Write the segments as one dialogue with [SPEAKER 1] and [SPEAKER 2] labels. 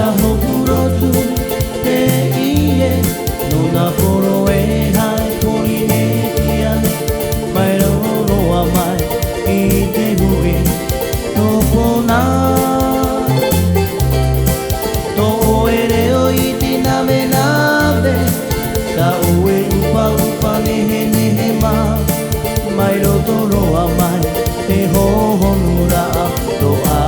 [SPEAKER 1] hopuro tu te iye no na poro e hai kori ne tiane mai ro ro wa mai I te hui no pona to ere o I tina me nave ta ue upa ne he ma mai ro to ro wa mai te ho honura to a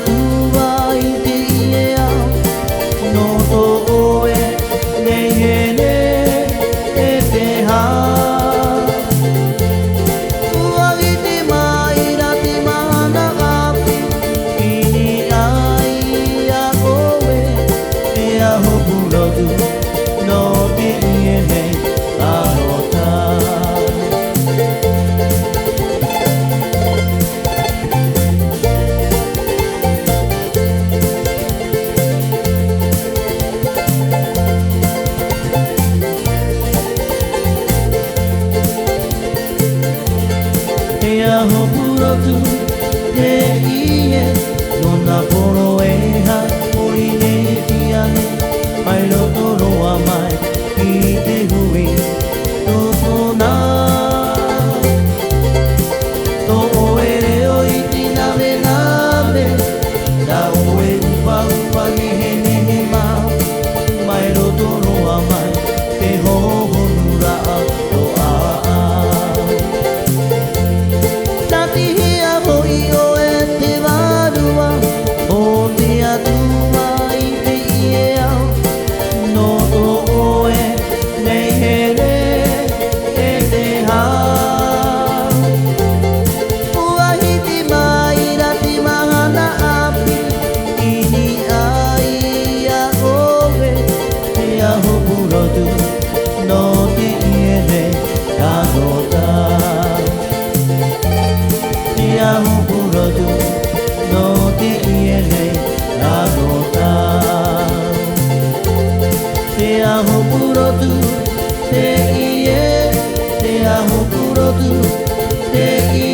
[SPEAKER 1] Tua I te iea no to oe nei hene e te ha Ua I te mai ra te mana api I ni ai a oe e a hopuro tu no te iene a rota hopuro tu te iye no na poro e ha ori ne tiane mai ro toro a mai I te hui to tona to oere o I tina me nave ta oe upa ni he ma mai ro toro a mai te ho honura to a no te iene ka rota Tia hopuro tu no te iene ka rota Tia hopuro tu te iye Tia hopuro tu te iye